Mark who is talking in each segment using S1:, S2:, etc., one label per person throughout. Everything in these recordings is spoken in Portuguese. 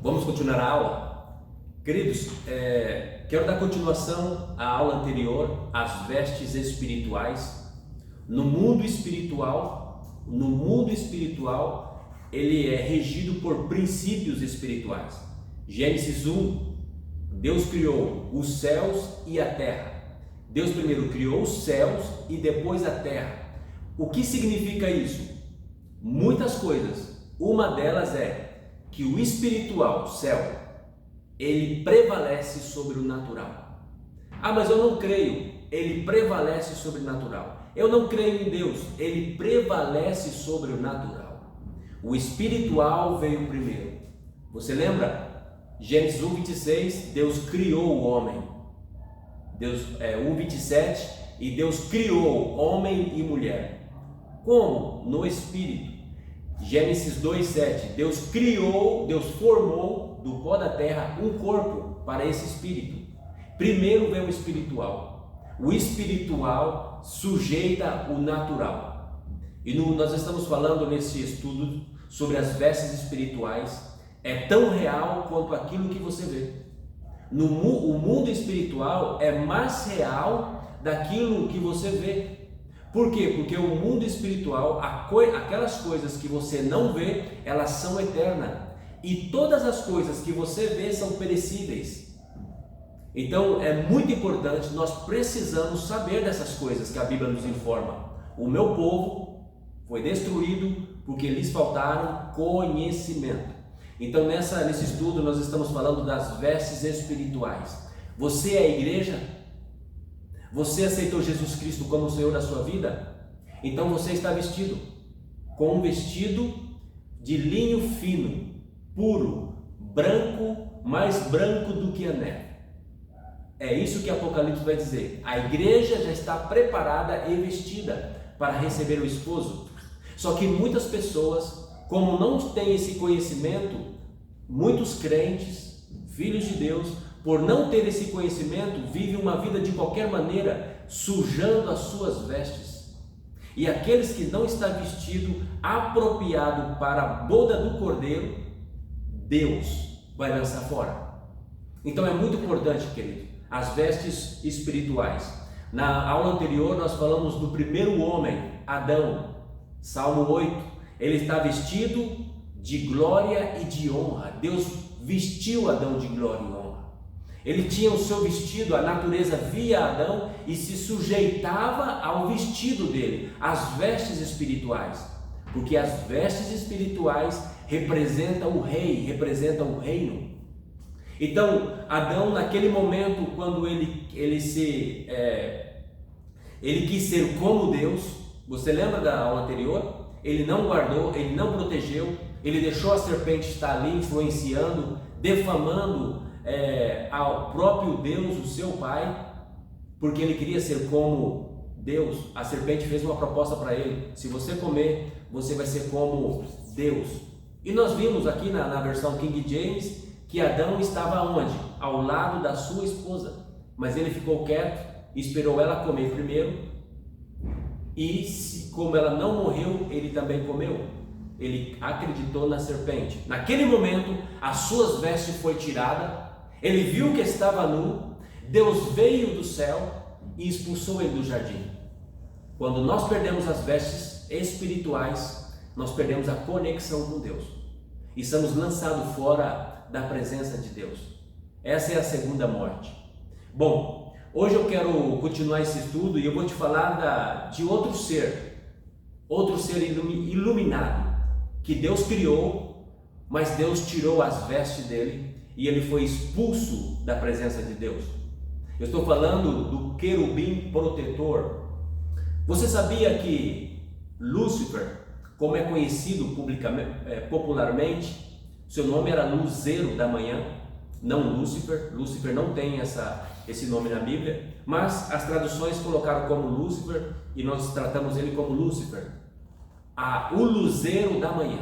S1: Vamos continuar a aula? Queridos, quero dar continuação à aula anterior, as vestes espirituais. No mundo espiritual, ele é regido por princípios espirituais. Gênesis 1, Deus criou os céus e a terra. Deus primeiro criou os céus e depois a terra. O que significa isso? Muitas coisas. Uma delas é que o espiritual, o céu, ele prevalece sobre o natural. Ah, mas eu não creio. Ele prevalece sobre o natural. Eu não creio em Deus. Ele prevalece sobre o natural. O espiritual veio primeiro. Você lembra? Gênesis 1:26, Deus criou o homem. 1:27, e Deus criou homem e mulher. Como? No espírito. Gênesis 2:7, Deus formou do pó da terra um corpo para esse espírito. Primeiro vem o espiritual. O espiritual sujeita o natural. E nós estamos falando nesse estudo sobre as vestes espirituais. É tão real quanto aquilo que você vê. O mundo espiritual é mais real daquilo que você vê. Por quê? Porque o mundo espiritual, aquelas coisas que você não vê, elas são eternas. E todas as coisas que você vê são perecíveis. Então é muito importante, nós precisamos saber dessas coisas que a Bíblia nos informa. O meu povo foi destruído porque lhes faltaram conhecimento. Então nesse estudo nós estamos falando das vestes espirituais. Você é a igreja? Você aceitou Jesus Cristo como o Senhor da sua vida? Então você está vestido com um vestido de linho fino, puro, branco, mais branco do que a neve. É isso que Apocalipse vai dizer. A igreja já está preparada e vestida para receber o esposo. Só que muitas pessoas, como não têm esse conhecimento, muitos crentes, filhos de Deus, por não ter esse conhecimento, vive uma vida de qualquer maneira, sujando as suas vestes. E aqueles que não estão vestidos apropriado para a boda do Cordeiro, Deus vai lançar fora. Então é muito importante, querido, as vestes espirituais. Na aula anterior nós falamos do primeiro homem, Adão, Salmo 8. Ele está vestido de glória e de honra. Deus vestiu Adão de glória e honra. Ele tinha o seu vestido, a natureza via Adão e se sujeitava ao vestido dele, às vestes espirituais, porque as vestes espirituais representam o rei, representam o reino. Então, Adão, naquele momento, quando ele quis ser como Deus, você lembra da aula anterior? Ele não guardou, ele não protegeu, ele deixou a serpente estar ali influenciando, defamando ao próprio Deus, o seu pai, porque ele queria ser como Deus. A serpente fez uma proposta para ele: se você comer, você vai ser como Deus. E nós vimos aqui na versão King James que Adão estava onde? Ao lado da sua esposa, mas ele ficou quieto, esperou ela comer primeiro, e como ela não morreu, ele também comeu. Ele acreditou na serpente. Naquele momento, as suas vestes foi tirada. Ele viu que estava nu. Deus veio do céu e expulsou ele do jardim. Quando nós perdemos as vestes espirituais, nós perdemos a conexão com Deus e somos lançados fora da presença de Deus. Essa é a segunda morte. Bom, hoje eu quero continuar esse estudo e eu vou te falar de outro ser iluminado, que Deus criou, mas Deus tirou as vestes dele e ele foi expulso da presença de Deus. Eu estou falando do querubim protetor. Você sabia que Lúcifer, como é conhecido popularmente, seu nome era Luzeiro da Manhã, não Lúcifer. Lúcifer não tem esse nome na Bíblia, mas as traduções colocaram como Lúcifer e nós tratamos ele como Lúcifer. O Luzeiro da Manhã.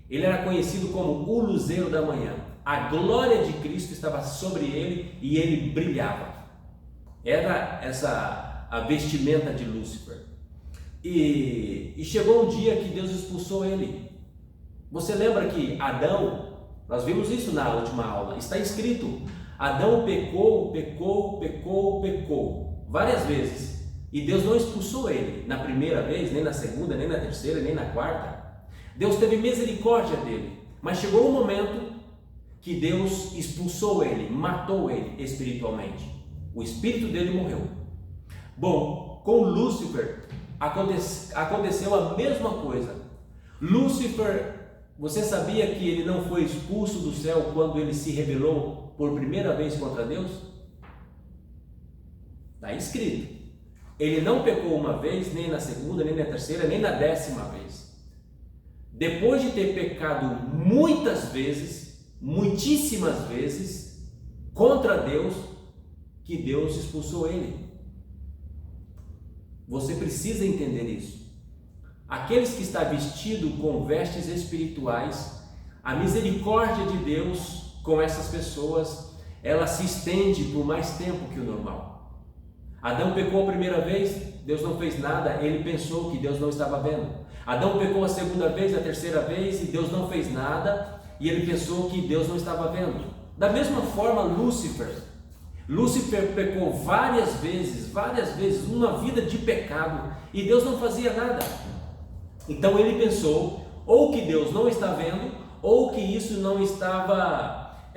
S1: Ele era conhecido como o Luzeiro da Manhã. A glória de Cristo estava sobre ele e ele brilhava. Era essa a vestimenta de Lúcifer. E chegou um dia que Deus expulsou ele. Você lembra que Adão Nós vimos isso na última aula. Está escrito: Adão pecou, pecou, pecou, pecou, várias vezes. E Deus não expulsou ele na primeira vez, nem na segunda, nem na terceira, nem na quarta. Deus teve misericórdia dele. Mas chegou um momento que Deus expulsou ele, matou ele espiritualmente. O espírito dele morreu. Bom, com Lúcifer aconteceu a mesma coisa. Lúcifer, você sabia que ele não foi expulso do céu quando ele se rebelou por primeira vez contra Deus? Está escrito. Ele não pecou uma vez, nem na segunda, nem na terceira, nem na 10ª vez. Depois de ter pecado muitas vezes, muitíssimas vezes, contra Deus, que Deus expulsou ele. Você precisa entender isso. Aqueles que estão vestidos com vestes espirituais, a misericórdia de Deus com essas pessoas, ela se estende por mais tempo que o normal. Adão pecou a primeira vez, Deus não fez nada, ele pensou que Deus não estava vendo. Adão pecou a segunda vez, a terceira vez, e Deus não fez nada, e ele pensou que Deus não estava vendo. Da mesma forma, Lúcifer pecou várias vezes, uma vida de pecado, e Deus não fazia nada. Então ele pensou, ou que Deus não está vendo, ou que isso não estava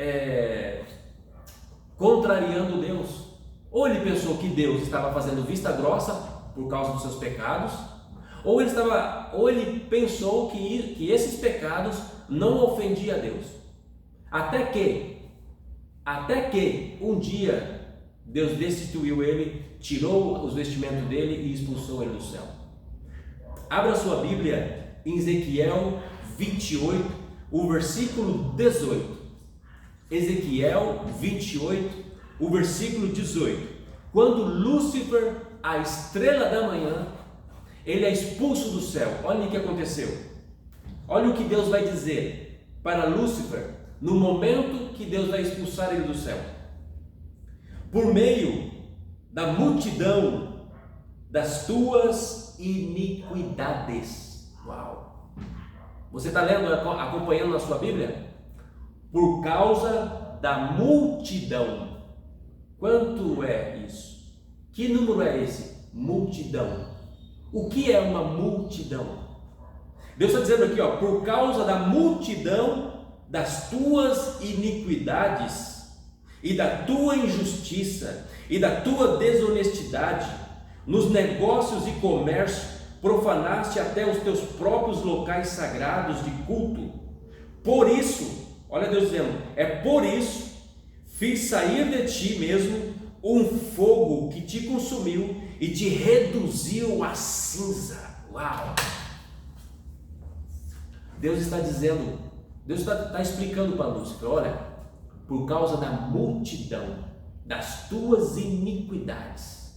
S1: contrariando Deus. Ou ele pensou que Deus estava fazendo vista grossa por causa dos seus pecados, ou ele pensou que esses pecados não ofendiam a Deus. Até que um dia Deus destituiu ele, tirou os vestimentos dele e expulsou ele do céu. Abra sua Bíblia em Ezequiel 28, o versículo 18. Ezequiel 28, o versículo 18. Quando Lúcifer, a estrela da manhã, ele é expulso do céu. Olha o que aconteceu. Olha o que Deus vai dizer para Lúcifer no momento que Deus vai expulsar ele do céu. Por meio da multidão das tuas iniquidades. Uau! Você está lendo, acompanhando na sua Bíblia? Por causa da multidão. Quanto é isso? Que número é esse? Multidão. O que é uma multidão? Deus está dizendo aqui, por causa da multidão das tuas iniquidades e da tua injustiça e da tua desonestidade, nos negócios e comércio, profanaste até os teus próprios locais sagrados de culto. Por isso, olha Deus dizendo, por isso fiz sair de ti mesmo um fogo que te consumiu e te reduziu a cinza. Uau! Deus está dizendo, Deus está explicando para Lúcifer, olha, por causa da multidão das tuas iniquidades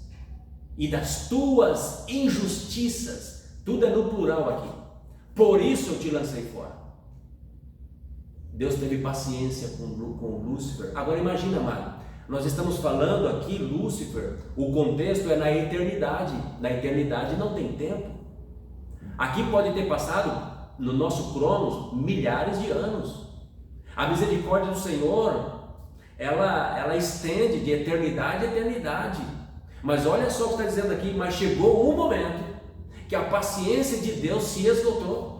S1: e das tuas injustiças, tudo é no plural aqui, por isso eu te lancei fora. Deus teve paciência com Lúcifer. Agora imagina, amado, nós estamos falando aqui, Lúcifer, o contexto é na eternidade. Na eternidade não tem tempo. Aqui pode ter passado, no nosso cronos, milhares de anos. A misericórdia do Senhor, ela estende de eternidade a eternidade. Mas olha só o que está dizendo aqui, mas chegou um momento que a paciência de Deus se esgotou.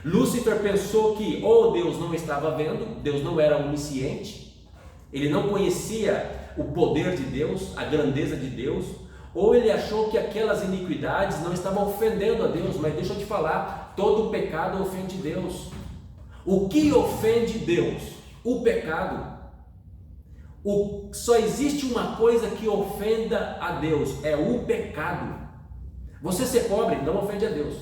S1: Lúcifer pensou que ou Deus não estava vendo, Deus não era onisciente, ele não conhecia o poder de Deus, a grandeza de Deus, ou ele achou que aquelas iniquidades não estavam ofendendo a Deus. Mas deixa eu te falar, todo pecado ofende Deus. O que ofende Deus? O pecado. Só existe uma coisa que ofenda a Deus, é o pecado. Você ser pobre não ofende a Deus,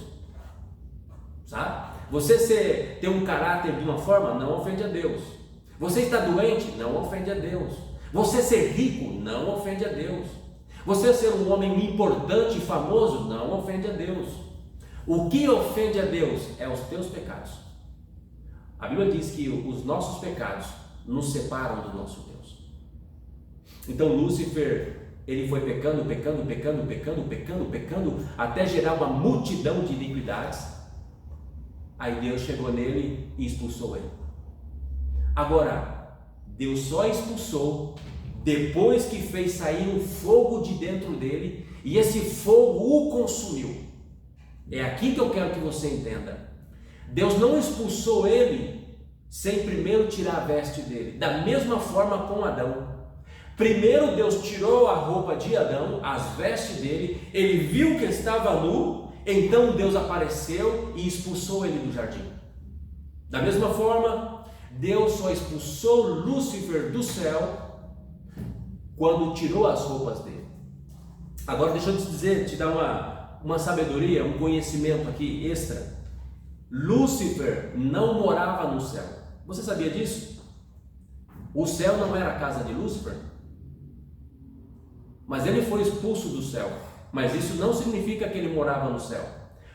S1: sabe? Você ter um caráter de uma forma não ofende a Deus. Você estar doente não ofende a Deus. Você ser rico não ofende a Deus. Você ser um homem importante e famoso não ofende a Deus. O que ofende a Deus é os teus pecados. A Bíblia diz que os nossos pecados nos separam do nosso Deus. Então Lúcifer, ele foi pecando, até gerar uma multidão de iniquidades. Aí Deus chegou nele e expulsou ele. Agora, Deus só expulsou depois que fez sair um fogo de dentro dele e esse fogo o consumiu. É aqui que eu quero que você entenda. Deus não expulsou ele sem primeiro tirar a veste dele. Da mesma forma com Adão. Primeiro Deus tirou a roupa de Adão, as vestes dele, ele viu que estava nu, então Deus apareceu e expulsou ele do jardim. Da mesma forma, Deus só expulsou Lúcifer do céu quando tirou as roupas dele. Agora deixa eu te dizer, te dar uma sabedoria, um conhecimento aqui extra. Lúcifer não morava no céu. Você sabia disso? O céu não era a casa de Lúcifer, mas ele foi expulso do céu. Mas isso não significa que ele morava no céu.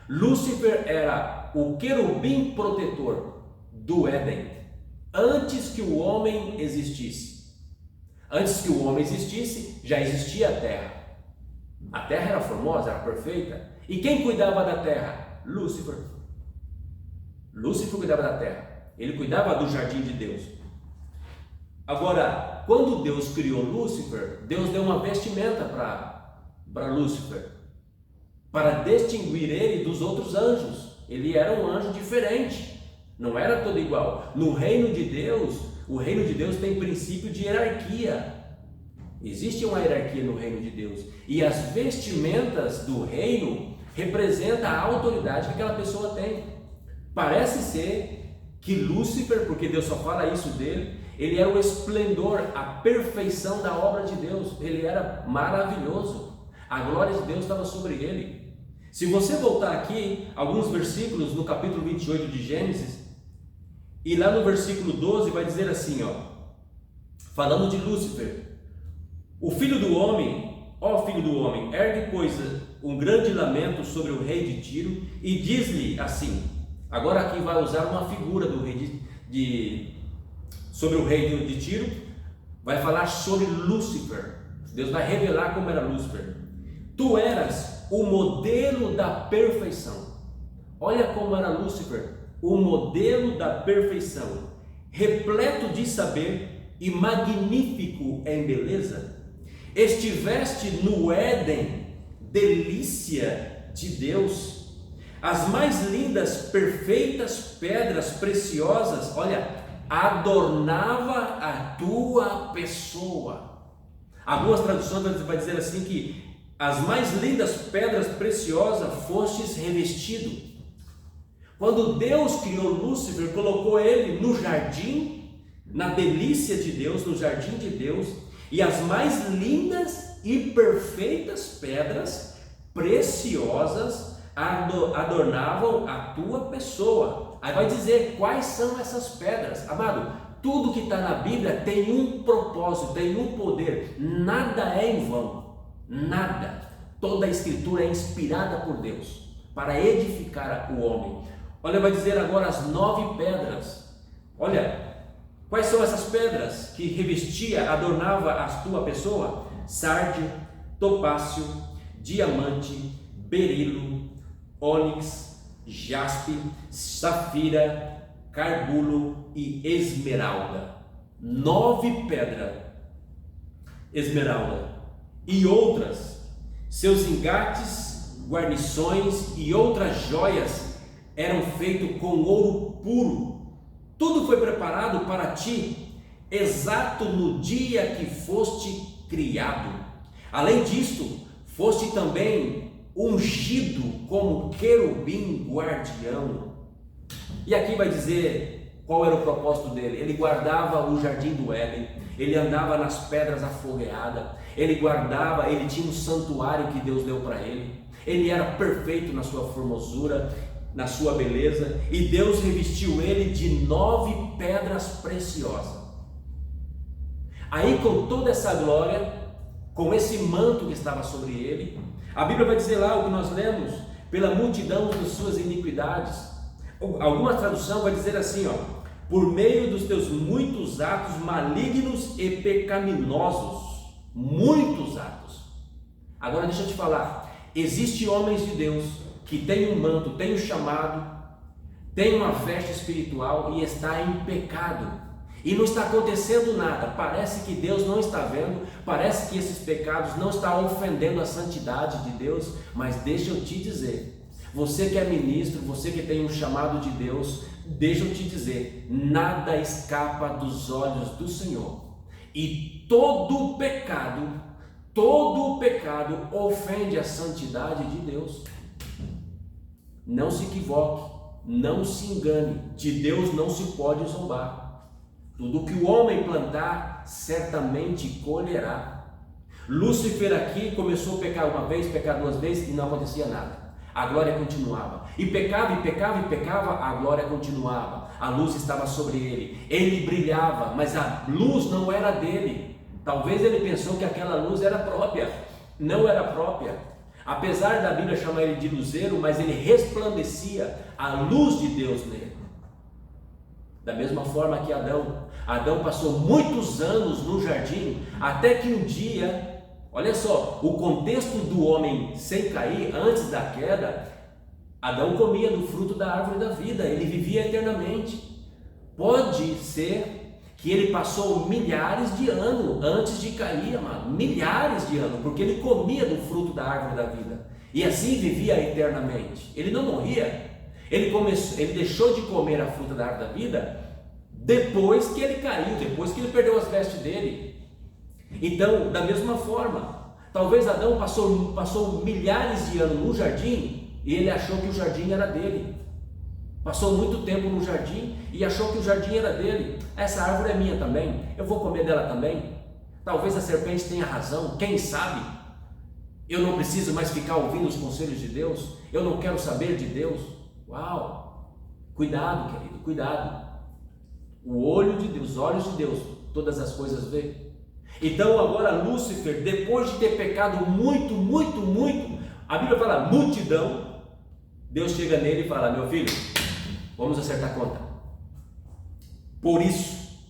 S1: Lúcifer era o querubim protetor do Éden, antes que o homem existisse. Antes que o homem existisse, já existia a terra. A terra era formosa, era perfeita. E quem cuidava da terra? Lúcifer. Lúcifer cuidava da terra. Ele cuidava do jardim de Deus. Agora, quando Deus criou Lúcifer, Deus deu uma vestimenta para Lúcifer, para distinguir ele dos outros anjos. Ele era um anjo diferente, não era todo igual. No reino de Deus, o reino de Deus tem princípio de hierarquia. Existe uma hierarquia no reino de Deus, e as vestimentas do reino representam a autoridade que aquela pessoa tem. Parece ser que Lúcifer, porque Deus só fala isso dele, ele era o esplendor, a perfeição da obra de Deus. Ele era maravilhoso, a glória de Deus estava sobre ele. Se você voltar aqui, alguns versículos no capítulo 28 de Gênesis, e lá no versículo 12 vai dizer assim, falando de Lúcifer: o filho do homem, ó filho do homem, ergue, pois, um grande lamento sobre o rei de Tiro, e diz-lhe assim. Agora aqui vai usar uma figura do rei sobre o rei de Tiro, vai falar sobre Lúcifer. Deus vai revelar como era Lúcifer. Tu eras o modelo da perfeição. Olha como era Lúcifer, o modelo da perfeição, repleto de saber e magnífico em beleza. Estiveste no Éden, delícia de Deus. As mais lindas, perfeitas pedras preciosas, olha, adornava a tua pessoa. Algumas traduções vai dizer assim que as mais lindas pedras preciosas fostes revestido. Quando Deus criou Lúcifer, colocou ele no jardim, na delícia de Deus, no jardim de Deus, e as mais lindas e perfeitas pedras preciosas adornavam a tua pessoa. Aí vai dizer quais são essas pedras. Amado, tudo que está na Bíblia tem um propósito, tem um poder. Nada é em vão, nada. Toda a escritura é inspirada por Deus para edificar o homem. Olha, vai dizer agora as 9 pedras. Olha, quais são essas pedras que revestia, adornava a tua pessoa? Sárdio, topácio, diamante, berilo, ônix, jaspe, safira, carbulo e esmeralda. 9 pedras, esmeralda e outras, seus engates, guarnições e outras joias eram feitos com ouro puro. Tudo foi preparado para ti, exato no dia que foste criado. Além disto, foste também ungido como querubim guardião. E aqui vai dizer qual era o propósito dele. Ele guardava o jardim do Éden, ele andava nas pedras afogueadas, ele guardava, ele tinha um santuário que Deus deu para ele, ele era perfeito na sua formosura, na sua beleza, e Deus revestiu ele de 9 pedras preciosas. Aí, com toda essa glória, com esse manto que estava sobre ele, a Bíblia vai dizer lá o que nós lemos: pela multidão de suas iniquidades. Alguma tradução vai dizer assim, por meio dos teus muitos atos malignos e pecaminosos. Muitos atos. Agora deixa eu te falar, existem homens de Deus que têm um manto, têm um chamado, têm uma veste espiritual e está em pecado. e não está acontecendo nada, parece que Deus não está vendo, parece que esses pecados não estão ofendendo a santidade de Deus, mas deixa eu te dizer, você que é ministro, você que tem um chamado de Deus, deixa eu te dizer, nada escapa dos olhos do Senhor, e todo pecado ofende a santidade de Deus. Não se equivoque, não se engane, de Deus não se pode zombar. Tudo que o homem plantar, certamente colherá. Lúcifer aqui começou a pecar uma vez, pecar duas vezes e não acontecia nada. A glória continuava. E pecava, a glória continuava. A luz estava sobre ele. Ele brilhava, mas a luz não era dele. Talvez ele pensou que aquela luz era própria. Não era própria. Apesar da Bíblia chamar ele de luzeiro, mas ele resplandecia a luz de Deus nele. Da mesma forma que Adão passou muitos anos no jardim, até que um dia, olha só, o contexto do homem sem cair, antes da queda, Adão comia do fruto da árvore da vida, ele vivia eternamente. Pode ser que ele passou milhares de anos antes de cair, amado, milhares de anos, porque ele comia do fruto da árvore da vida, e assim vivia eternamente, ele não morria. Ele deixou de comer a fruta da árvore da vida depois que ele caiu, depois que ele perdeu as vestes dele. Então, da mesma forma, talvez Adão passou milhares de anos no jardim e ele achou que o jardim era dele. Passou muito tempo no jardim e achou que o jardim era dele. Essa árvore é minha também, eu vou comer dela também. Talvez a serpente tenha razão, quem sabe? Eu não preciso mais ficar ouvindo os conselhos de Deus, eu não quero saber de Deus. Uau! Cuidado, querido, cuidado. O olho de Deus, os olhos de Deus, todas as coisas vê. Então agora Lúcifer, depois de ter pecado muito, a Bíblia fala multidão, Deus chega nele e fala: meu filho, vamos acertar a conta. Por isso,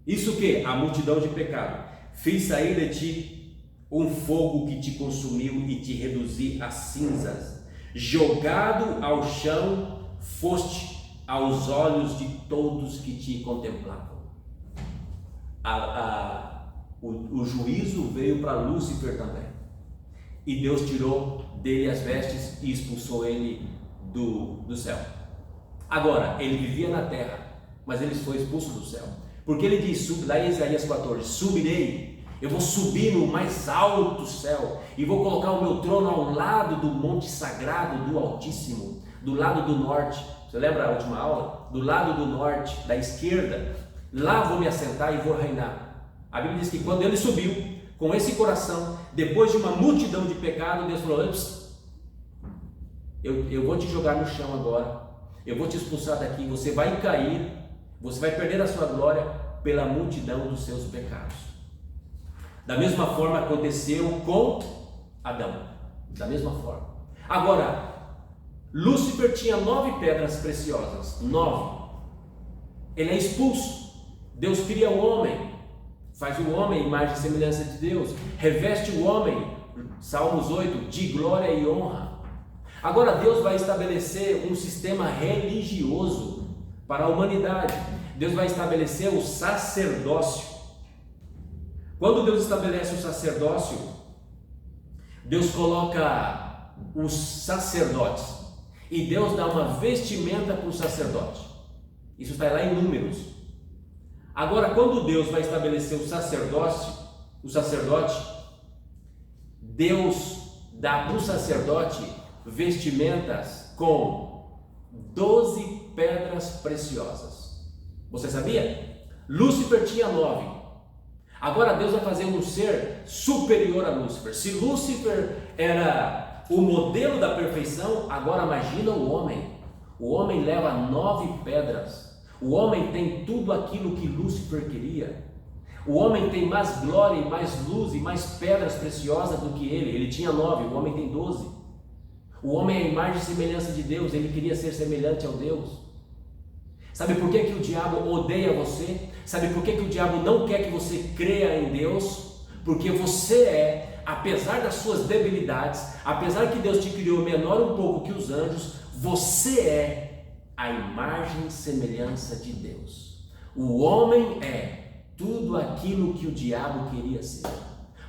S1: isso que? A multidão de pecado, fiz sair de ti um fogo que te consumiu e te reduzi a cinzas. Jogado ao chão foste aos olhos de todos que te contemplavam. O juízo veio para Lúcifer também, e Deus tirou dele as vestes e expulsou ele do céu. Agora, ele vivia na terra, mas ele foi expulso do céu, porque ele diz, lá em Isaías 14, subirei, eu vou subir no mais alto céu, e vou colocar o meu trono ao lado do monte sagrado do Altíssimo, do lado do norte. Você lembra a última aula? Do lado do norte, da esquerda, lá vou me assentar e vou reinar. A Bíblia diz que quando ele subiu, com esse coração, depois de uma multidão de pecado, Deus falou: eu vou te jogar no chão agora, eu vou te expulsar daqui, você vai cair, você vai perder a sua glória pela multidão dos seus pecados. Da mesma forma aconteceu com Adão, da mesma forma. Agora, Lúcifer tinha 9 pedras preciosas, 9. Ele é expulso. Deus cria o homem, faz o homem imagem e semelhança de Deus, reveste o homem, Salmos 8, de glória e honra. Agora Deus vai estabelecer um sistema religioso para a humanidade. Deus vai estabelecer o sacerdócio. Quando Deus estabelece o sacerdócio, Deus coloca os sacerdotes, e Deus dá uma vestimenta para o sacerdote. Isso está lá em Números. Agora, quando Deus vai estabelecer o sacerdote, Deus dá para o sacerdote vestimentas com 12 pedras preciosas. Você sabia? Lúcifer tinha 9. Agora Deus vai fazer um ser superior a Lúcifer. Se Lúcifer era o modelo da perfeição, agora imagina o homem. O homem leva 9 pedras. O homem tem tudo aquilo que Lúcifer queria. O homem tem mais glória e mais luz e mais pedras preciosas do que ele. Ele tinha 9, o homem tem 12. O homem é a imagem e semelhança de Deus, ele queria ser semelhante ao Deus. Sabe por que o diabo odeia você? Sabe por que o diabo não quer que você creia em Deus? Porque você é, apesar das suas debilidades, apesar que Deus te criou menor um pouco que os anjos, você é a imagem e semelhança de Deus. O homem é tudo aquilo que o diabo queria ser.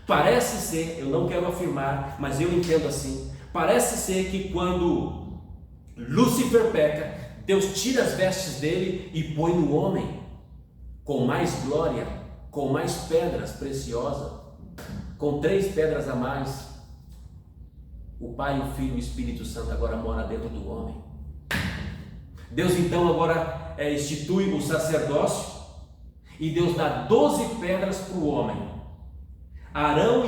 S1: Parece ser, eu não quero afirmar, mas eu entendo assim, parece ser que quando Lúcifer peca, Deus tira as vestes dele e põe no homem com mais glória, com mais pedras preciosas, com 3 pedras a mais. O Pai, o Filho e o Espírito Santo agora mora dentro do homem. Deus então agora institui o sacerdócio e Deus dá 12 pedras para o homem. Arão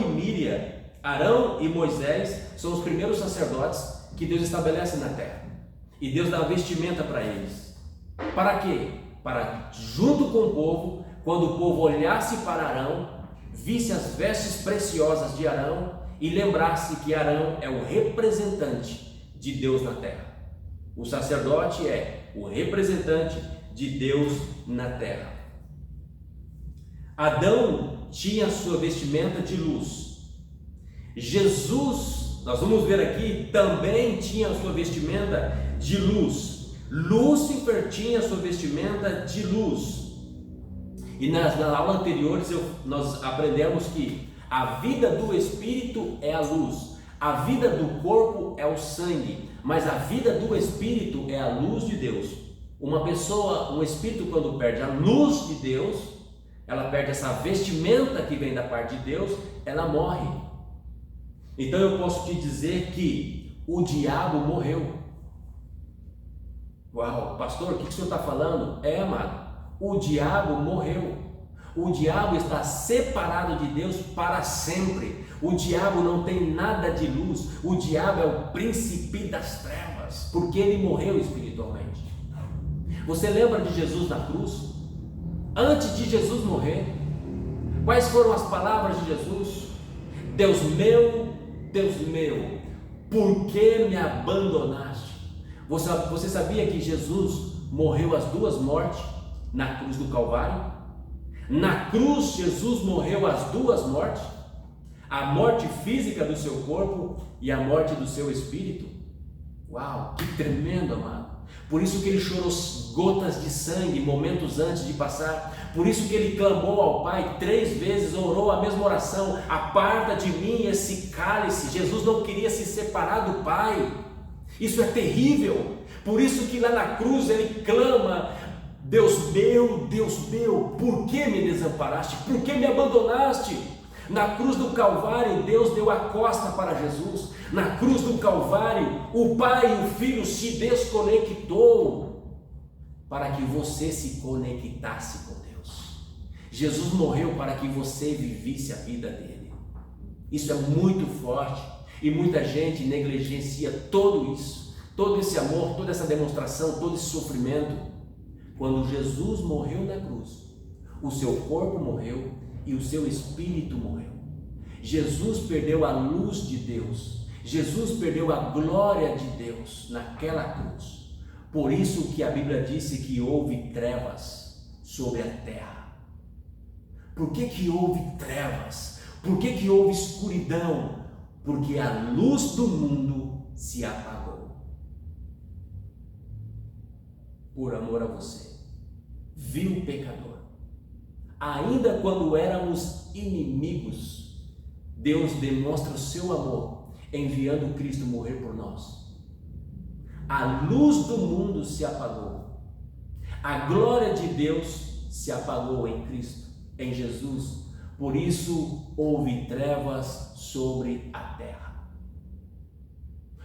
S1: e Moisés são os primeiros sacerdotes que Deus estabelece na terra. E Deus dá vestimenta para eles. Para quê? Para, junto com o povo, quando o povo olhasse para Arão, visse as vestes preciosas de Arão e lembrasse que Arão é o representante de Deus na terra. O sacerdote é o representante de Deus na terra. Adão tinha a sua vestimenta de luz. Jesus, nós vamos ver aqui, também tinha a sua vestimenta de luz. Lúcifer tinha a sua vestimenta de luz. E na aula anterior nós aprendemos que a vida do espírito é a luz, a vida do corpo é o sangue, mas a vida do espírito é a luz de Deus. Uma pessoa, um espírito, quando perde a luz de Deus, ela perde essa vestimenta que vem da parte de Deus, ela morre. Então eu posso te dizer que o diabo morreu. Uau, pastor, o que o senhor está falando? Amado, o diabo morreu. O diabo está separado de Deus para sempre. O diabo não tem nada de luz. O diabo é o príncipe das trevas, porque ele morreu espiritualmente. Você lembra de Jesus na cruz? Antes de Jesus morrer, quais foram as palavras de Jesus? Deus meu, por que me abandonaste? Você sabia que Jesus morreu as 2 mortes na cruz do Calvário? Na cruz, Jesus morreu as 2 mortes, a morte física do seu corpo e a morte do seu espírito. Uau, que tremendo, amado. Por isso que ele chorou gotas de sangue momentos antes de passar. Por isso que ele clamou ao Pai 3 vezes, orou a mesma oração: aparta de mim esse cálice. Jesus não queria se separar do Pai. Isso é terrível. Por isso que lá na cruz ele clama: Deus meu, por que me desamparaste? Por que me abandonaste? Na cruz do Calvário, Deus deu a costa para Jesus. Na cruz do Calvário, o Pai e o Filho se desconectou para que você se conectasse com Deus. Jesus morreu para que você vivesse a vida dele. Isso é muito forte e muita gente negligencia todo isso, todo esse amor, toda essa demonstração, todo esse sofrimento. Quando Jesus morreu na cruz, o seu corpo morreu e o seu espírito morreu. Jesus perdeu a luz de Deus, Jesus perdeu a glória de Deus naquela cruz. Por isso que a Bíblia disse que houve trevas sobre a terra. Por que houve trevas? Por que houve escuridão? Porque a luz do mundo se apagou. Por amor a você, vil pecador, ainda quando éramos inimigos, Deus demonstra o seu amor enviando Cristo morrer por nós. A luz do mundo se apagou, a glória de Deus se apagou em Cristo, em Jesus. Por isso houve trevas sobre a terra.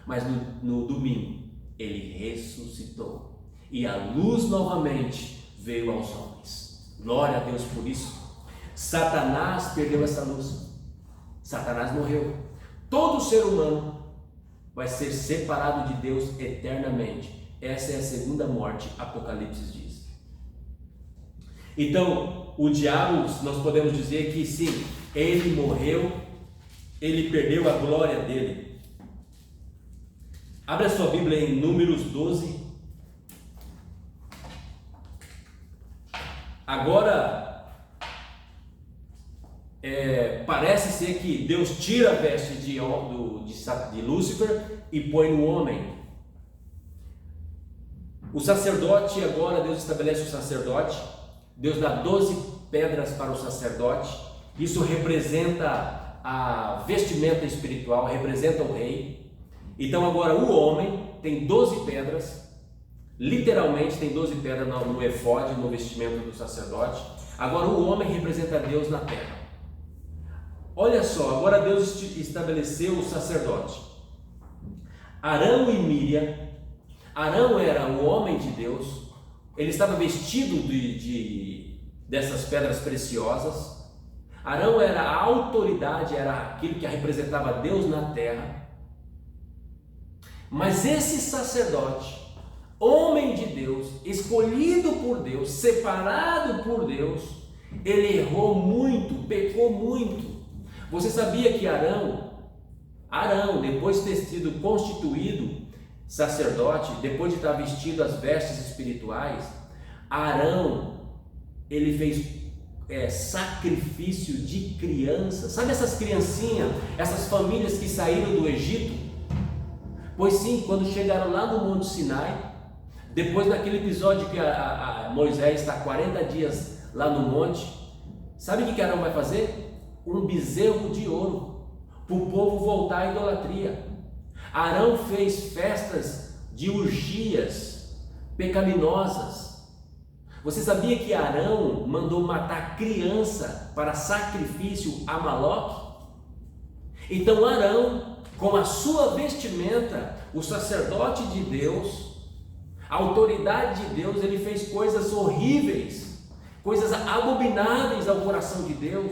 S1: Mas no domingo ele ressuscitou e a luz novamente veio aos homens. Glória a Deus por isso. Satanás perdeu essa luz. Satanás morreu. Todo ser humano vai ser separado de Deus eternamente. Essa é a segunda morte, Apocalipse diz. Então, o diabo, nós podemos dizer que sim, ele morreu, ele perdeu a glória dele. Abra sua Bíblia em Números 12. Agora, parece ser que Deus tira a veste de Lúcifer e põe no homem. O sacerdote, agora Deus estabelece o sacerdote, Deus dá 12 pedras para o sacerdote, isso representa a vestimenta espiritual, representa o rei. Então agora o homem tem 12 pedras, literalmente tem 12 pedras no efode, no vestimento do sacerdote. Agora o homem representa Deus na terra. Olha só, agora Deus estabeleceu o sacerdote. Arão e Míriam. Arão era o homem de Deus, ele estava vestido dessas pedras preciosas. Arão era a autoridade, era aquilo que representava Deus na terra. Mas esse sacerdote, homem de Deus, escolhido por Deus, separado por Deus, ele errou muito, pecou muito. Você sabia que Arão, depois de ter sido constituído sacerdote, depois de estar vestido as vestes espirituais, Arão, ele fez sacrifício de crianças. Sabe essas criancinhas, essas famílias que saíram do Egito? Pois sim, quando chegaram lá no Monte Sinai, depois daquele episódio que Moisés está 40 dias lá no monte, sabe o que Arão vai fazer? Um bezerro de ouro, para o povo voltar à idolatria. Arão fez festas de orgias pecaminosas. Você sabia que Arão mandou matar criança para sacrifício a Moloque? Então Arão, com a sua vestimenta, o sacerdote de Deus, a autoridade de Deus, ele fez coisas horríveis, coisas abomináveis ao coração de Deus.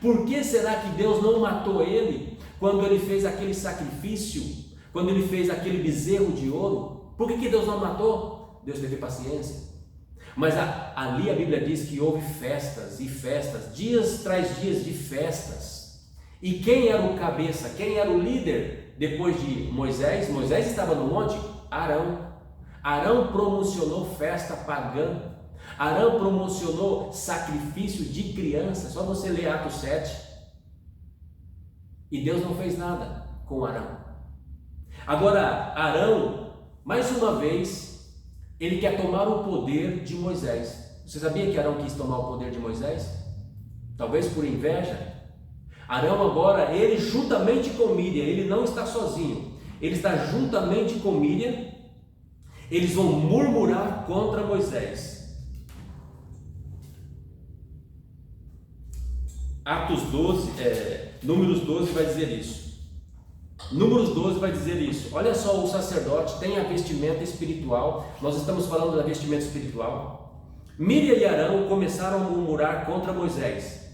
S1: Por que será que Deus não matou ele quando ele fez aquele sacrifício, quando ele fez aquele bezerro de ouro? Por que Deus não matou? Deus teve paciência. Mas ali a Bíblia diz que houve festas e festas, dias tras dias de festas. E quem era o cabeça, quem era o líder depois de Moisés? Moisés estava no monte? Arão. Arão promocionou festa pagã. Arão promocionou sacrifício de criança. Só você ler Atos 7. E Deus não fez nada com Arão. Agora, Arão, mais uma vez, ele quer tomar o poder de Moisés. Você sabia que Arão quis tomar o poder de Moisés? Talvez por inveja. Arão agora, ele juntamente com Míriam, ele não está sozinho. Ele está juntamente com Míriam. Eles vão murmurar contra Moisés. Números 12 vai dizer isso. Números 12 vai dizer isso. Olha só, o sacerdote tem a vestimenta espiritual. Nós estamos falando da vestimenta espiritual. Míriam e Arão começaram a murmurar contra Moisés,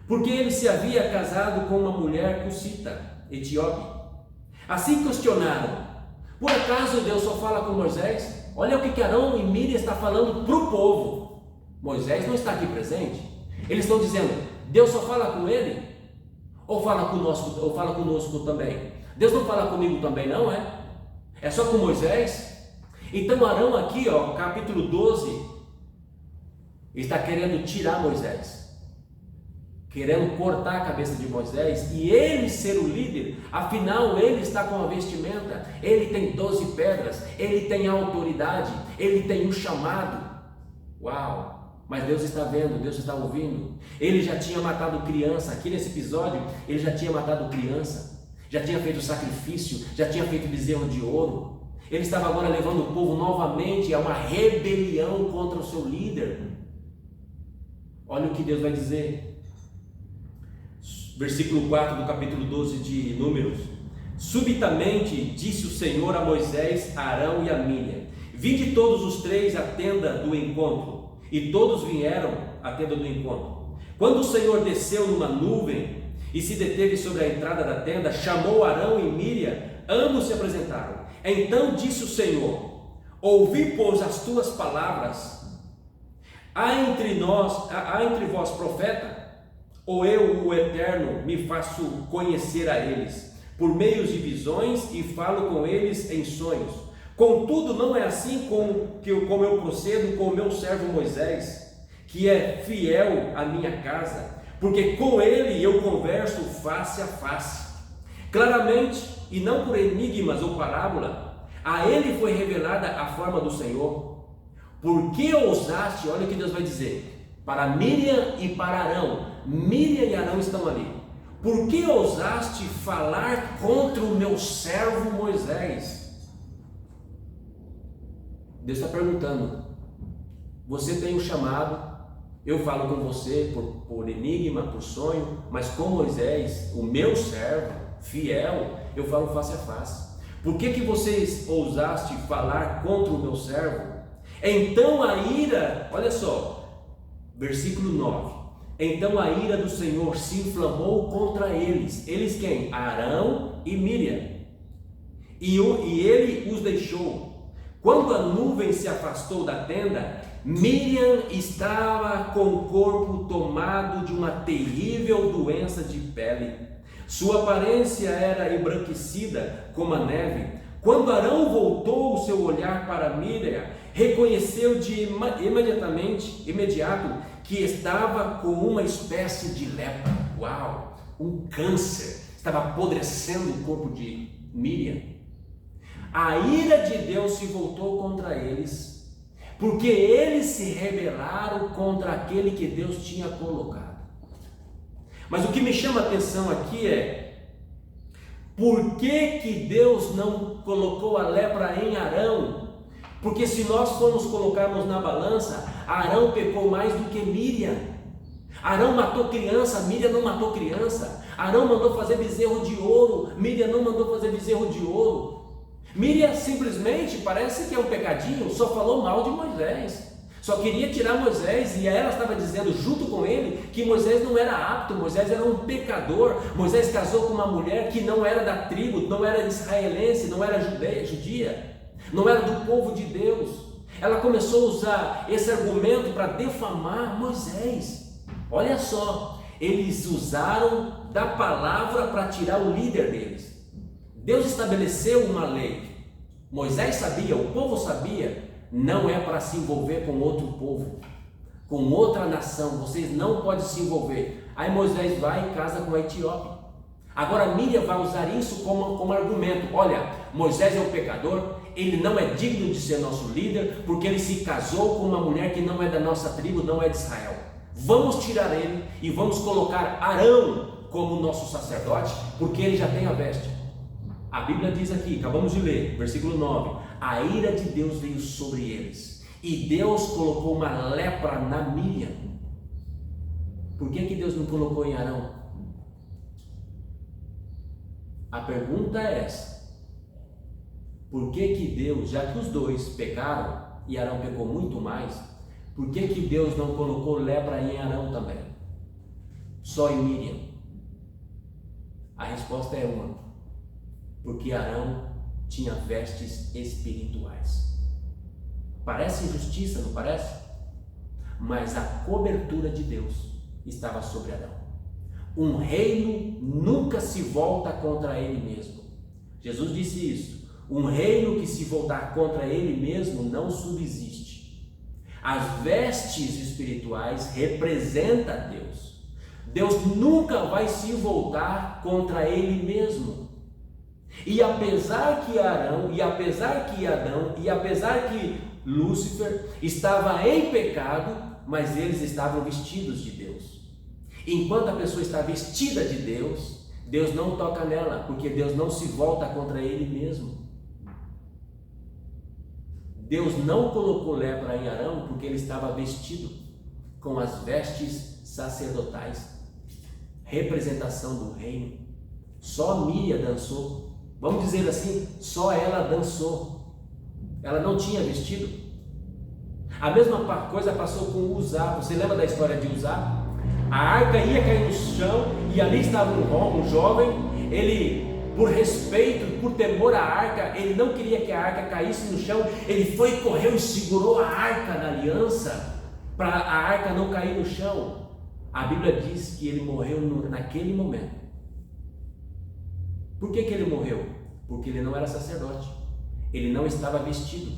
S1: porque ele se havia casado com uma mulher cuxita, etíope. Assim questionaram: por acaso Deus só fala com Moisés? Olha o que Arão e Míriam estão falando para o povo. Moisés não está aqui presente. Eles estão dizendo: Deus só fala com ele? Ou fala conosco também? Deus não fala comigo também, não é? É só com Moisés? Então Arão aqui, capítulo 12, está querendo tirar Moisés, querendo cortar a cabeça de Moisés e ele ser o líder. Afinal, ele está com a vestimenta, ele tem 12 pedras, ele tem a autoridade, ele tem o chamado. Uau! Mas Deus está vendo, Deus está ouvindo. Ele já tinha matado criança, aqui nesse episódio, ele já tinha matado criança, já tinha feito sacrifício, já tinha feito bezerro de ouro. Ele estava agora levando o povo novamente a uma rebelião contra o seu líder. Olha o que Deus vai dizer. Versículo 4 do capítulo 12 de Números. Subitamente disse o Senhor a Moisés, a Arão e a Míriam: vinde todos os três à tenda do encontro. E todos vieram à tenda do encontro. Quando o Senhor desceu numa nuvem e se deteve sobre a entrada da tenda, chamou Arão e Míriam, ambos se apresentaram. Então disse o Senhor: ouvi, pois, as tuas palavras. Há entre vós profeta? Ou eu, o Eterno, me faço conhecer a eles por meios de visões e falo com eles em sonhos? Contudo, não é assim como eu procedo com o meu servo Moisés, que é fiel à minha casa, porque com ele eu converso face a face, claramente, e não por enigmas ou parábola. A ele foi revelada a forma do Senhor. Por que ousaste, olha o que Deus vai dizer, para Miriam e para Arão. Miriam e Arão estão ali. Por que ousaste falar contra o meu servo Moisés? Deus está perguntando. Você tem um chamado, eu falo com você por enigma, por sonho, mas com Moisés, o meu servo, fiel, eu falo face a face. Por que vocês ousaste falar contra o meu servo? Então a ira, olha só, versículo 9. Então a ira do Senhor se inflamou contra eles. Eles quem? Arão e Miriam. E ele os deixou. Quando a nuvem se afastou da tenda, Miriam estava com o corpo tomado de uma terrível doença de pele. Sua aparência era embranquecida como a neve. Quando Arão voltou o seu olhar para Miriam, reconheceu de imediato que estava com uma espécie de lepra. Uau! Um câncer estava apodrecendo o corpo de Miriam. A ira de Deus se voltou contra eles, porque eles se rebelaram contra aquele que Deus tinha colocado. Mas o que me chama a atenção aqui é, por que Deus não colocou a lepra em Arão? Porque se nós formos colocarmos na balança, Arão pecou mais do que Miriam. Arão matou criança, Miriam não matou criança. Arão mandou fazer bezerro de ouro, Miriam não mandou fazer bezerro de ouro. Miriam simplesmente, parece que é um pecadinho, só falou mal de Moisés. Só queria tirar Moisés, e ela estava dizendo junto com ele que Moisés não era apto, Moisés era um pecador. Moisés casou com uma mulher que não era da tribo, não era israelense, não era judia, não era do povo de Deus. Ela começou a usar esse argumento para defamar Moisés. Olha só, eles usaram da palavra para tirar o líder deles. Deus estabeleceu uma lei, Moisés sabia, o povo sabia, não é para se envolver com outro povo, com outra nação, vocês não podem se envolver. Aí Moisés vai e casa com a etíope. Agora Miriam vai usar isso como argumento. Olha, Moisés é um pecador, ele não é digno de ser nosso líder, porque ele se casou com uma mulher que não é da nossa tribo, não é de Israel. Vamos tirar ele e vamos colocar Arão como nosso sacerdote, porque ele já tem a veste. A Bíblia diz aqui, acabamos de ler, versículo 9, a ira de Deus veio sobre eles, e Deus colocou uma lepra na Miriam. Por que Deus não colocou em Arão? A pergunta é essa: por que Deus, já que os dois pecaram, e Arão pecou muito mais, por que Deus não colocou lepra em Arão também? Só em Miriam? A resposta é uma: porque Arão tinha vestes espirituais. Parece injustiça, não parece? Mas a cobertura de Deus estava sobre Arão. Um reino nunca se volta contra ele mesmo. Jesus disse isso. Um reino que se voltar contra ele mesmo não subsiste. As vestes espirituais representam Deus. Deus nunca vai se voltar contra ele mesmo. E apesar que Arão, e apesar que Adão, e apesar que Lúcifer estava em pecado, mas eles estavam vestidos de Deus. Enquanto a pessoa está vestida de Deus, Deus não toca nela, porque Deus não se volta contra ele mesmo. Deus não colocou lepra em Arão porque ele estava vestido com as vestes sacerdotais, representação do reino. Só Miriam dançou. Vamos dizer assim, só ela dançou. Ela não tinha vestido. A mesma coisa passou com Uzá. Você lembra da história de Uzá? A arca ia cair no chão e ali estava um jovem. Ele, por respeito, por temor à arca, ele não queria que a arca caísse no chão. Ele foi, correu e segurou a arca na aliança para a arca não cair no chão. A Bíblia diz que ele morreu naquele momento. Por que ele morreu? Porque ele não era sacerdote. Ele não estava vestido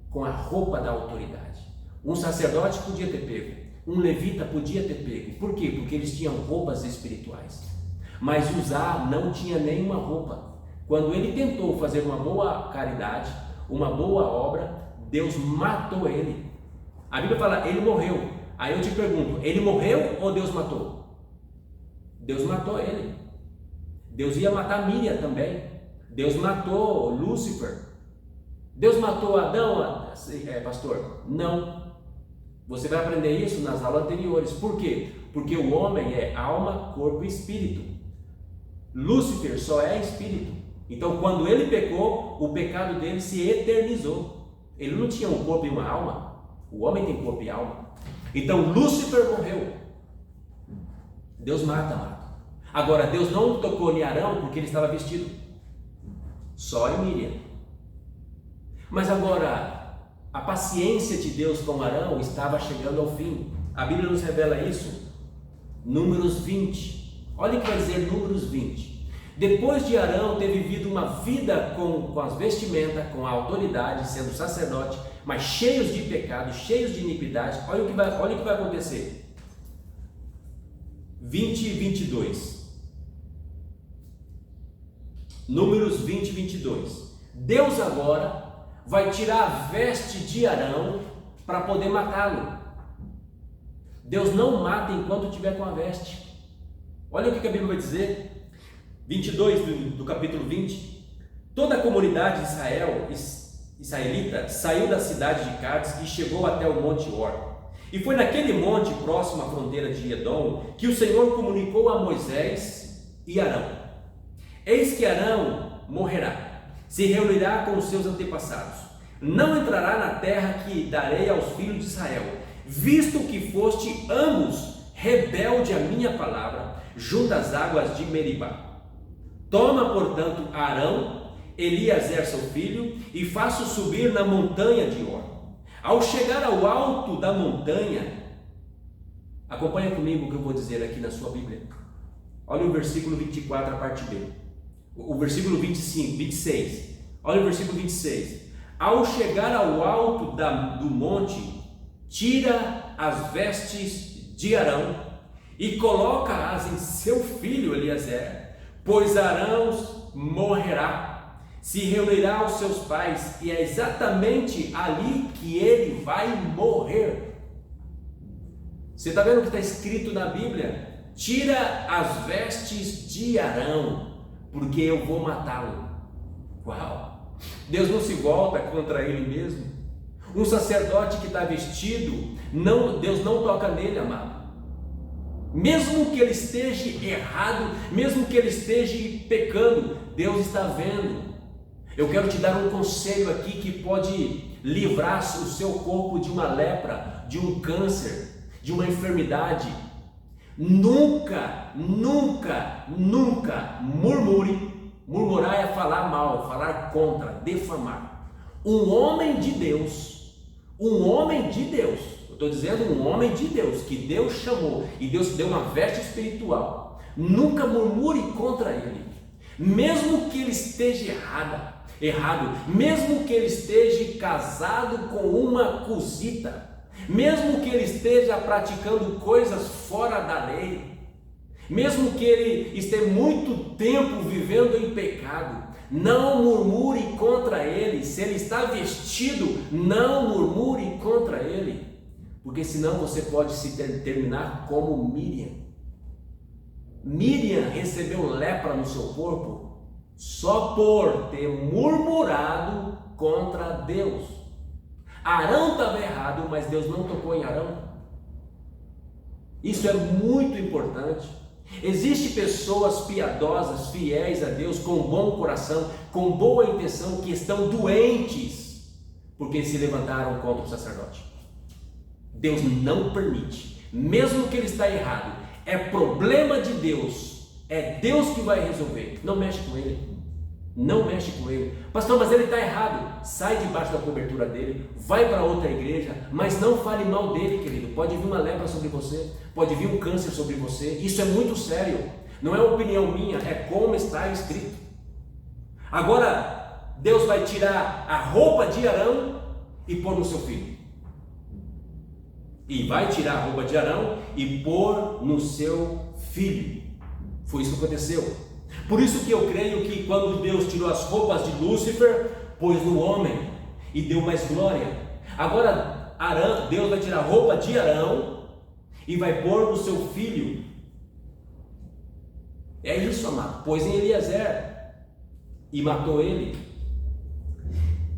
S1: com a roupa da autoridade. Um sacerdote podia ter pego, um levita podia ter pego. Por quê? Porque eles tinham roupas espirituais. Mas Uzá não tinha nenhuma roupa. Quando ele tentou fazer uma boa caridade, uma boa obra, Deus matou ele. A Bíblia fala, ele morreu. Aí eu te pergunto, ele morreu ou Deus matou? Deus matou ele. Deus ia matar Miriam também. Deus matou Lúcifer. Deus matou Adão, pastor? Não. Você vai aprender isso nas aulas anteriores. Por quê? Porque o homem é alma, corpo e espírito. Lúcifer só é espírito. Então, quando ele pecou, o pecado dele se eternizou. Ele não tinha um corpo e uma alma. O homem tem corpo e alma. Então, Lúcifer morreu. Deus mata. Agora, Deus não tocou em Arão porque ele estava vestido. Só em Miriam. Mas agora, a paciência de Deus com Arão estava chegando ao fim. A Bíblia nos revela isso. Números 20. Olha o que vai dizer Números 20. Depois de Arão ter vivido uma vida com as vestimentas, com a autoridade, sendo sacerdote, mas cheios de pecado, cheios de iniquidade, olha o que vai acontecer. 20 e 22. Números 20 e 22. Deus agora vai tirar a veste de Arão para poder matá-lo. Deus não mata enquanto estiver com a veste. Olha o que a Bíblia vai dizer. 22 do capítulo 20. Toda a comunidade de israelita saiu da cidade de Cádiz e chegou até o monte Or. E foi naquele monte próximo à fronteira de Edom que o Senhor comunicou a Moisés e Arão: eis que Arão morrerá, se reunirá com os seus antepassados, não entrará na terra que darei aos filhos de Israel, visto que foste ambos rebelde à minha palavra, junto às águas de Meribá. Toma, portanto, Arão, Eliezer seu filho, e faça-o subir na montanha de Or. Ao chegar ao alto da montanha, acompanha comigo o que eu vou dizer aqui na sua Bíblia. Olha o versículo 24, a parte B. O versículo 25, 26. Olha o versículo 26. Ao chegar ao alto do monte, tira as vestes de Arão e coloca-as em seu filho Eliezer, pois Arão morrerá, se reunirá aos seus pais, e é exatamente ali que ele vai morrer. Você está vendo o que está escrito na Bíblia? Tira as vestes de Arão, porque eu vou matá-lo. Uau! Deus não se volta contra ele mesmo. Um sacerdote que está vestido, Deus não toca nele, amado. Mesmo que ele esteja errado, mesmo que ele esteja pecando, Deus está vendo. Eu quero te dar um conselho aqui que pode livrar o seu corpo de uma lepra, de um câncer, de uma enfermidade. Nunca murmure. Murmurar é falar mal, falar contra, defamar. Um homem de Deus, eu estou dizendo um homem de Deus, que Deus chamou e Deus deu uma veste espiritual, nunca murmure contra ele, mesmo que ele esteja errado, mesmo que ele esteja casado com uma cusita, mesmo que ele esteja praticando coisas fora da lei, mesmo que ele esteja muito tempo vivendo em pecado, não murmure contra ele. Se ele está vestido, não murmure contra ele, porque senão você pode se terminar como Miriam. Miriam recebeu lepra no seu corpo só por ter murmurado contra Deus. Arão estava errado, mas Deus não tocou em Arão. Isso é muito importante. Existem pessoas piedosas, fiéis a Deus, com bom coração, com boa intenção, que estão doentes porque se levantaram contra o sacerdote. Deus não permite, mesmo que ele está errado, é problema de Deus, é Deus que vai resolver. Não mexe com ele, não mexe com ele. Pastor, mas ele está errado. Sai debaixo da cobertura dele, vai para outra igreja, mas não fale mal dele, querido. Pode vir uma lepra sobre você, pode vir um câncer sobre você. Isso é muito sério, não é opinião minha, é como está escrito. Agora Deus vai tirar a roupa de Arão e pôr no seu filho. E vai tirar a roupa de Arão e pôr no seu filho. Foi isso que aconteceu. Por isso que eu creio que quando Deus tirou as roupas de Lúcifer, pôs no homem e deu mais glória. Agora Deus vai tirar a roupa de Arão e vai pôr no seu filho. É isso, amado. Pôs em Eliezer e matou ele.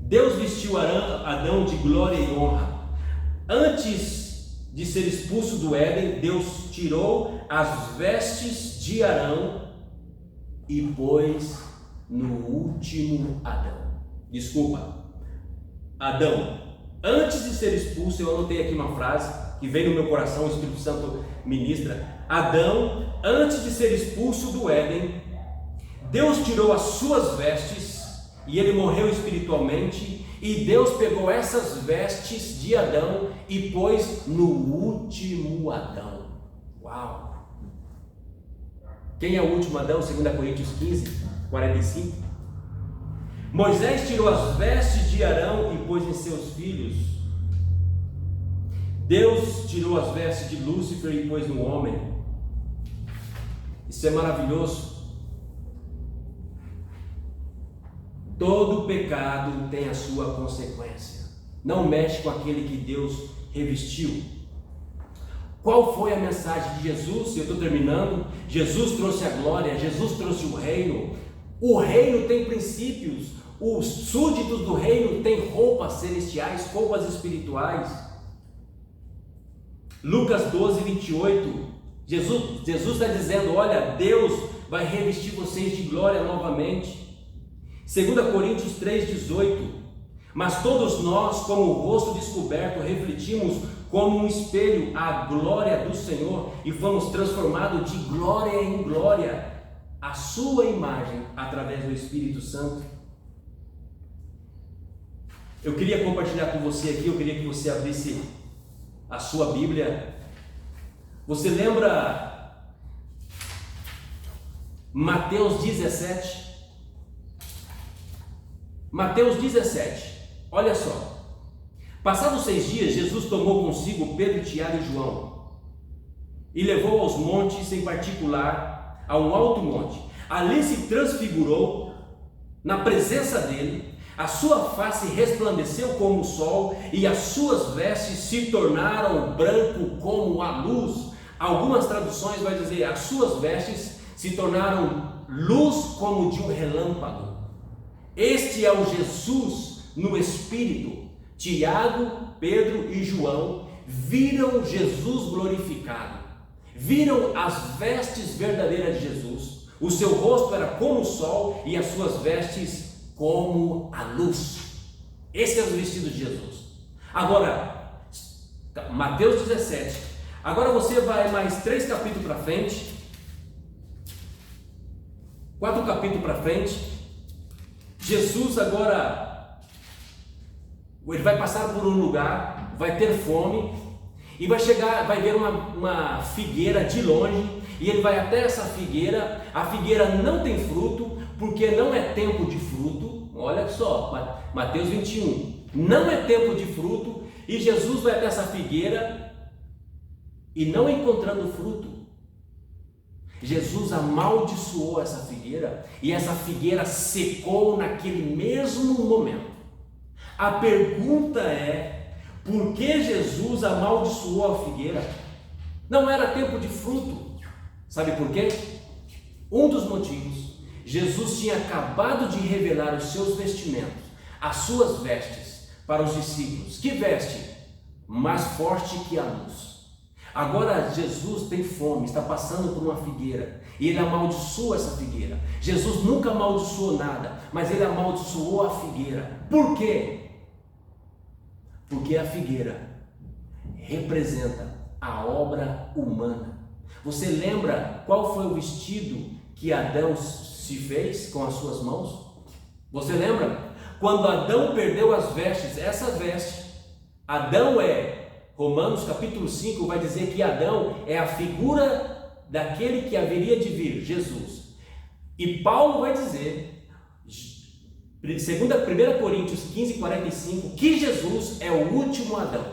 S1: Deus vestiu Adão de glória e honra. Antes de ser expulso do Éden, Deus tirou as vestes de Arão e pôs no último Adão. Desculpa, Adão, antes de ser expulso, eu anotei aqui uma frase que veio no meu coração, o Espírito Santo ministra. Adão, antes de ser expulso do Éden, Deus tirou as suas vestes e ele morreu espiritualmente, e Deus pegou essas vestes de Adão e pôs no último Adão. Uau! Quem é o último Adão? 2 Coríntios 15, 45. Moisés tirou as vestes de Arão e pôs em seus filhos. Deus tirou as vestes de Lúcifer e pôs no homem. Isso é maravilhoso. Todo pecado tem a sua consequência. Não mexe com aquele que Deus revestiu. Qual foi a mensagem de Jesus? Eu estou terminando. Jesus trouxe a glória, Jesus trouxe o reino. O reino tem princípios. Os súditos do reino têm roupas celestiais, roupas espirituais. Lucas 12, 28. Jesus está dizendo: olha, Deus vai revestir vocês de glória novamente. 2 Coríntios 3, 18. Mas todos nós, como o rosto descoberto, refletimos como um espelho a glória do Senhor e fomos transformados de glória em glória à sua imagem através do Espírito Santo. Eu queria compartilhar com você aqui, eu queria que você abrisse a sua Bíblia. Você lembra Mateus 17? Mateus 17, olha só. Passados 6 dias, Jesus tomou consigo Pedro, Tiago e João e levou aos montes, em particular a um alto monte. Ali se transfigurou na presença dele, a sua face resplandeceu como o sol e as suas vestes se tornaram branco como a luz. Algumas traduções vão dizer: as suas vestes se tornaram luz como de um relâmpago. Este é o Jesus no Espírito. Tiago, Pedro e João viram Jesus glorificado, viram as vestes verdadeiras de Jesus. O seu rosto era como o sol e as suas vestes como a luz. Esse é o vestido de Jesus. Agora, Mateus 17. Agora você vai mais 3 capítulos para frente, 4 capítulos para frente. Jesus agora, ele vai passar por um lugar, vai ter fome e vai chegar, vai ver uma figueira de longe, e ele vai até essa figueira. A figueira não tem fruto, porque não é tempo de fruto. Olha só, Mateus 21, não é tempo de fruto, e Jesus vai até essa figueira e não encontrando fruto, Jesus amaldiçoou essa figueira e essa figueira secou naquele mesmo momento. A pergunta é: por que Jesus amaldiçoou a figueira? Não era tempo de fruto. Sabe por quê? Um dos motivos: Jesus tinha acabado de revelar os seus vestimentos, as suas vestes, para os discípulos. Que veste? Mais forte que a luz. Agora Jesus tem fome, está passando por uma figueira e ele amaldiçoa essa figueira. Jesus nunca amaldiçoou nada, mas ele amaldiçoou a figueira. Por quê? Porque a figueira representa a obra humana. Você lembra qual foi o vestido que Adão se fez com as suas mãos? Você lembra? Quando Adão perdeu as vestes, essa veste, Adão Romanos capítulo 5 vai dizer que Adão é a figura daquele que haveria de vir, Jesus. E Paulo vai dizer, 1 Coríntios 15, 45, que Jesus é o último Adão.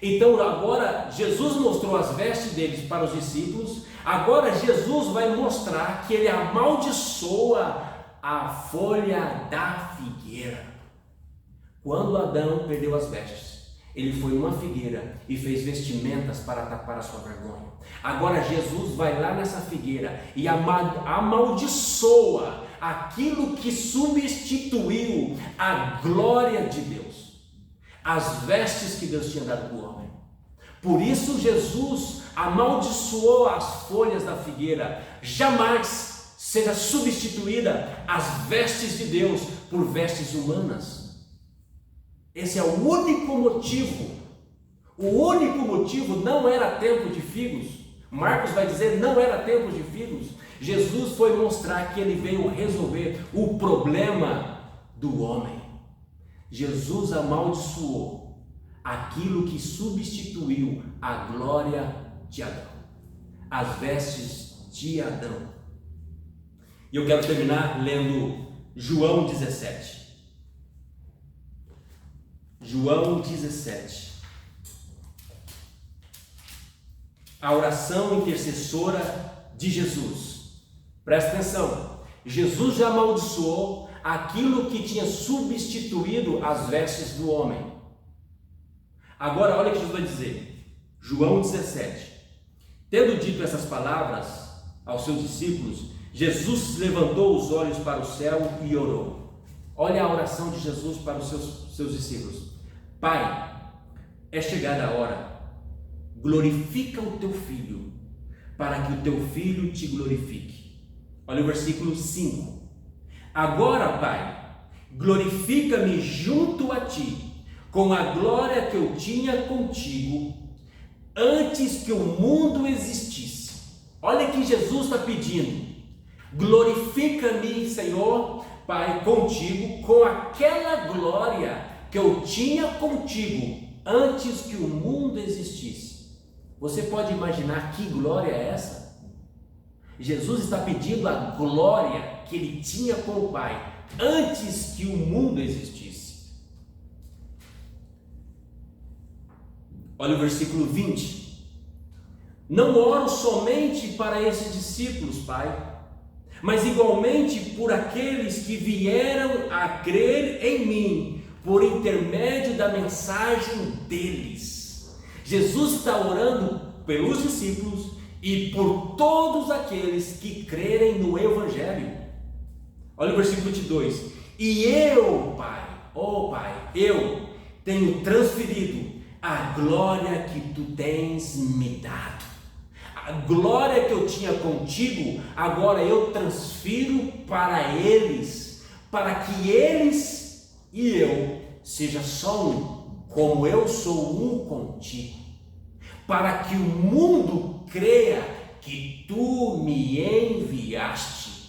S1: Então agora Jesus mostrou as vestes deles para os discípulos, agora Jesus vai mostrar que ele amaldiçoa a folha da figueira. Quando Adão perdeu as vestes, ele foi numa figueira e fez vestimentas para tapar a sua vergonha. Agora Jesus vai lá nessa figueira e amaldiçoa aquilo que substituiu a glória de Deus, as vestes que Deus tinha dado para o homem. Por isso Jesus amaldiçoou as folhas da figueira. Jamais seja substituída as vestes de Deus por vestes humanas. Esse é o único motivo. O único motivo não era tempo de figos. Marcos vai dizer não era tempo de figos. Jesus foi mostrar que ele veio resolver o problema do homem. Jesus amaldiçoou aquilo que substituiu a glória de Adão, as vestes de Adão. E eu quero terminar lendo João 17. João 17. A oração intercessora de Jesus. Presta atenção. Jesus já amaldiçoou aquilo que tinha substituído as vestes do homem. Agora olha o que Jesus vai dizer. João 17. Tendo dito essas palavras aos seus discípulos, Jesus levantou os olhos para o céu e orou. Olha a oração de Jesus para os seus discípulos. Pai, é chegada a hora, glorifica o teu Filho, para que o teu Filho te glorifique. Olha o versículo 5. Agora, Pai, glorifica-me junto a ti, com a glória que eu tinha contigo, antes que o mundo existisse. Olha que Jesus está pedindo. Glorifica-me, Senhor, Pai, contigo, com aquela glória que eu tinha contigo antes que o mundo existisse. Você pode imaginar que glória é essa? Jesus está pedindo a glória que ele tinha com o Pai antes que o mundo existisse. Olha o versículo 20. Não oro somente para esses discípulos, Pai, mas igualmente por aqueles que vieram a crer em mim, por intermédio da mensagem deles. Jesus está orando pelos discípulos e por todos aqueles que crerem no Evangelho. Olha o versículo 22. E eu, Pai, Pai, eu tenho transferido a glória que tu tens me dado. A glória que eu tinha contigo, agora eu transfiro para eles, para que eles e eu seja só um, como eu sou um contigo, para que o mundo creia que tu me enviaste.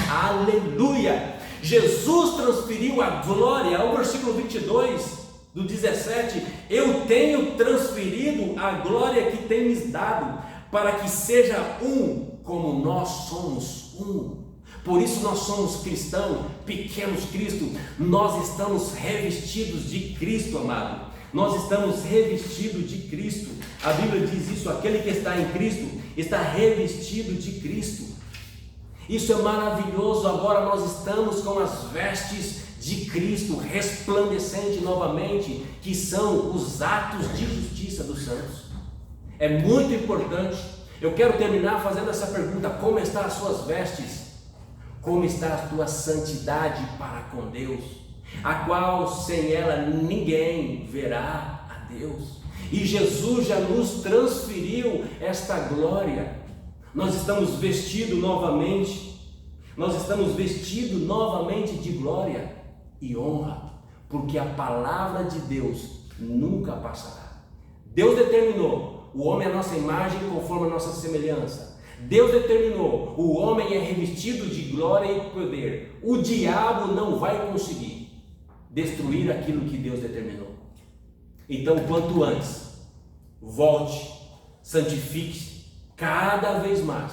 S1: Aleluia! Jesus transferiu a glória. Ao versículo 22 do 17, eu tenho transferido a glória que tens dado, para que seja um como nós somos um. Por isso nós somos cristãos, pequenos Cristo, nós estamos revestidos de Cristo, amado. Nós estamos revestidos de Cristo. A Bíblia diz isso, aquele que está em Cristo está revestido de Cristo. Isso é maravilhoso. Agora nós estamos com as vestes de Cristo resplandecente novamente, que são os atos de justiça dos santos. É muito importante. Eu quero terminar fazendo essa pergunta: como estão as suas vestes? Como está a tua santidade para com Deus, a qual sem ela ninguém verá a Deus? E Jesus já nos transferiu esta glória. Nós estamos vestidos novamente, de glória e honra, porque a palavra de Deus nunca passará. Deus determinou: o homem é a nossa imagem conforme a nossa semelhança. Deus determinou: o homem é revestido de glória e poder. O diabo não vai conseguir destruir aquilo que Deus determinou. Então, quanto antes, volte, santifique-se cada vez mais,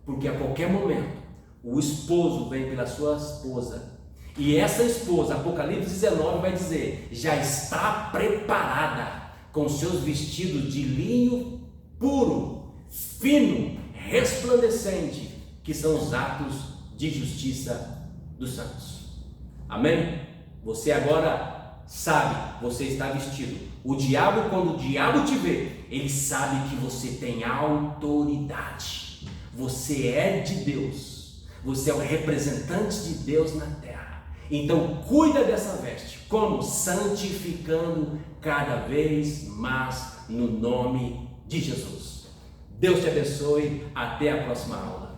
S1: porque a qualquer momento o esposo vem pela sua esposa, e essa esposa, Apocalipse 19 vai dizer, já está preparada
S2: com seus vestidos de linho puro, fino, resplandecente, que são os atos de justiça dos santos. Amém? Você agora sabe, você está vestido. O diabo, quando o diabo te vê, ele sabe que você tem autoridade. Você é de Deus. Você é o representante de Deus na terra. Então cuida dessa veste. Como? Santificando cada vez mais no nome de Jesus. Deus te abençoe. Até a próxima aula.